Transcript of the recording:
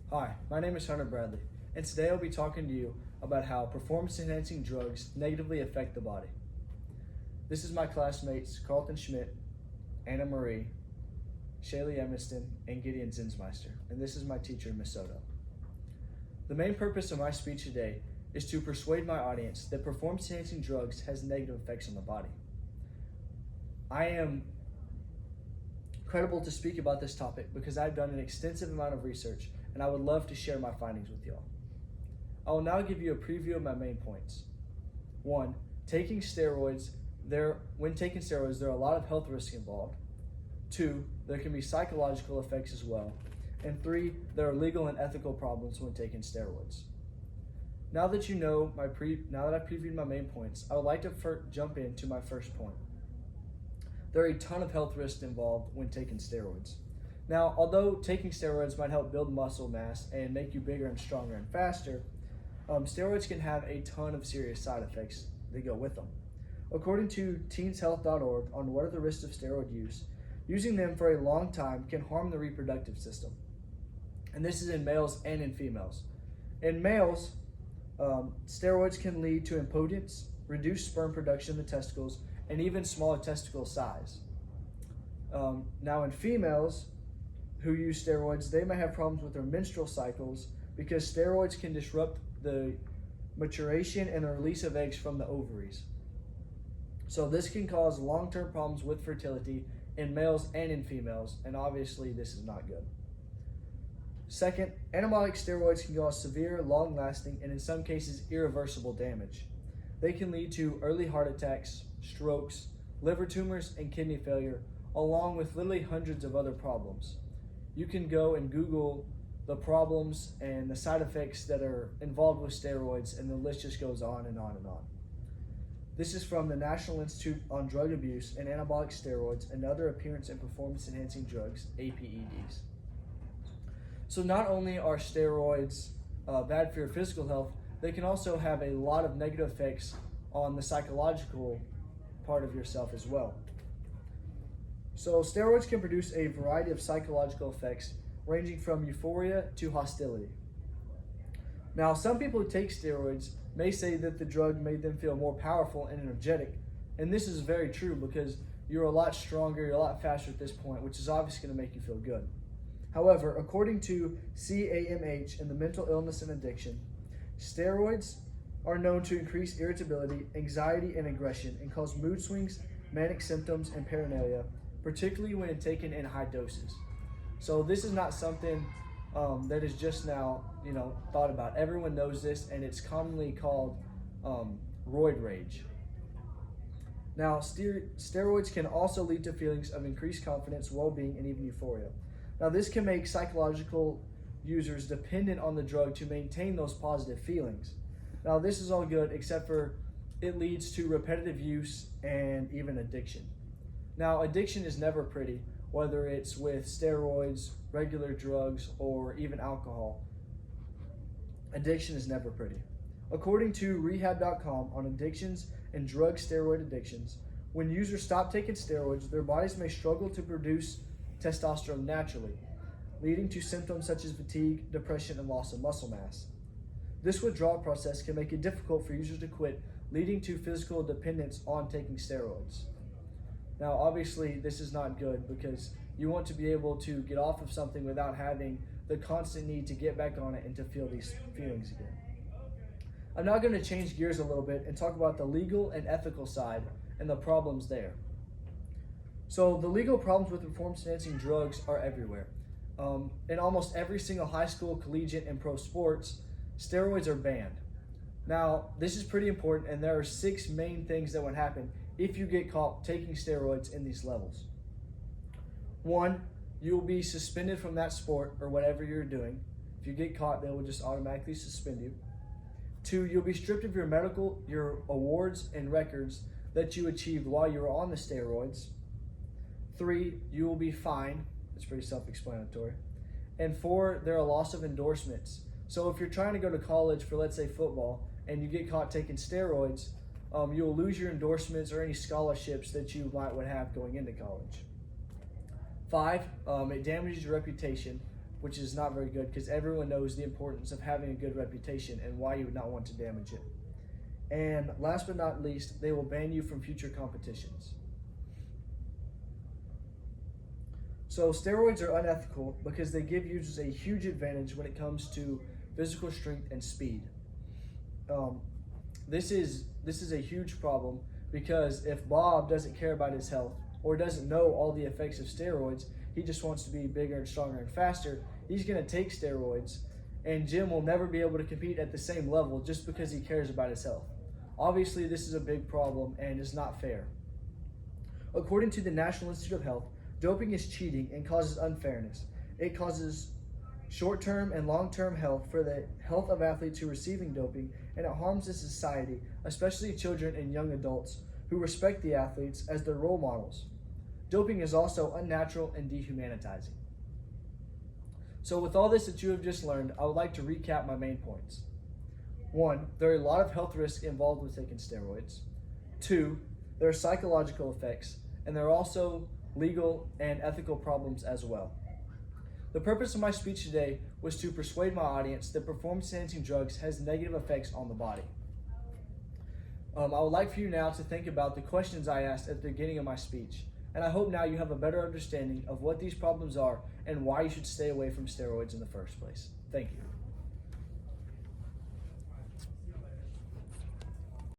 Hi, my name is Hunter Bradley, and today I'll be talking to you about how performance-enhancing drugs negatively affect the body. This is my classmates Carlton Schmidt, Anna Marie, Shaylee Evanston, and Gideon Zinsmeister, and this is my teacher, Miss Soto. The main purpose of my speech today is to persuade my audience that performance-enhancing drugs has negative effects on the body. I am credible to speak about this topic because I've done an extensive amount of research and I would love to share my findings with y'all. I will now give you a preview of my main points. 1. Taking steroids, when taking steroids, there are a lot of health risks involved. 2. There can be psychological effects as well. And 3. There are legal and ethical problems when taking steroids. Now that you know now that I've previewed my main points, I would like to jump into my first point. There are a ton of health risks involved when taking steroids. Now, although taking steroids might help build muscle mass and make you bigger and stronger and faster, steroids can have a ton of serious side effects that go with them. According to teenshealth.org on what are the risks of steroid use, using them for a long time can harm the reproductive system. And this is in males and in females. In males, steroids can lead to impotence, reduced sperm production in the testicles, and even smaller testicle size. Now in females who use steroids, they may have problems with their menstrual cycles because steroids can disrupt the maturation and the release of eggs from the ovaries. So this can cause long-term problems with fertility in males and in females, and obviously this is not good. Second, anabolic steroids can cause severe, long-lasting, and in some cases irreversible damage. They can lead to early heart attacks, strokes, liver tumors, and kidney failure, along with literally hundreds of other problems. You can go and Google the problems and the side effects that are involved with steroids, and the list just goes on and on and on. This is from the National Institute on Drug Abuse and Anabolic Steroids and Other Appearance and Performance Enhancing Drugs, APEDs. So not only are steroids bad for your physical health, they can also have a lot of negative effects on the psychological part of yourself as well. So steroids can produce a variety of psychological effects ranging from euphoria to hostility. Now, some people who take steroids may say that the drug made them feel more powerful and energetic, and this is very true because you're a lot stronger, you're a lot faster at this point, which is obviously going to make you feel good. However, according to CAMH in the Mental Illness and Addiction, steroids are known to increase irritability, anxiety, and aggression and cause mood swings, manic symptoms, and paranoia, particularly when taken in high doses. So this is not something that is just now, thought about. Everyone knows this, and it's commonly called roid rage. Now, steroids can also lead to feelings of increased confidence, well-being, and even euphoria. Now, this can make psychological users dependent on the drug to maintain those positive feelings. Now, this is all good, except for it leads to repetitive use and even addiction. Now, addiction is never pretty, whether it's with steroids, regular drugs, or even alcohol. Addiction is never pretty. According to rehab.com on addictions and drug steroid addictions, when users stop taking steroids, their bodies may struggle to produce testosterone naturally, leading to symptoms such as fatigue, depression, and loss of muscle mass. This withdrawal process can make it difficult for users to quit, leading to physical dependence on taking steroids. Now, obviously, this is not good because you want to be able to get off of something without having the constant need to get back on it and to feel these feelings again. I'm now going to change gears a little bit and talk about the legal and ethical side and the problems there. So the legal problems with performance-enhancing drugs are everywhere. In almost every single high school, collegiate, and pro sports, steroids are banned. Now, this is pretty important, and there are 6 main things that would happen if you get caught taking steroids in these levels. 1, you will be suspended from that sport or whatever you're doing. If you get caught, they will just automatically suspend you. 2, you'll be stripped of your awards and records that you achieved while you were on the steroids. 3, you will be fined. It's pretty self-explanatory. And 4, there are loss of endorsements. So if you're trying to go to college for, let's say, football, and you get caught taking steroids, you'll lose your endorsements or any scholarships that you would have going into college. 5, it damages your reputation, which is not very good because everyone knows the importance of having a good reputation and why you would not want to damage it. And last but not least, they will ban you from future competitions. So steroids are unethical because they give users a huge advantage when it comes to physical strength and speed. This is a huge problem because if Bob doesn't care about his health or doesn't know all the effects of steroids, he just wants to be bigger and stronger and faster, he's going to take steroids, and Jim will never be able to compete at the same level just because he cares about his health. Obviously, this is a big problem and is not fair. According to the National Institute of Health, doping is cheating and causes unfairness. It causes short-term and long-term health for the health of athletes who are receiving doping, and it harms the society, especially children and young adults who respect the athletes as their role models. Doping is also unnatural and dehumanizing. So with all this that you have just learned, I would like to recap my main points. 1, there are a lot of health risks involved with taking steroids. 2, there are psychological effects, and there are also legal and ethical problems as well. The purpose of my speech today was to persuade my audience that performance-enhancing drugs has negative effects on the body. I would like for you now to think about the questions I asked at the beginning of my speech, and I hope now you have a better understanding of what these problems are and why you should stay away from steroids in the first place. Thank you.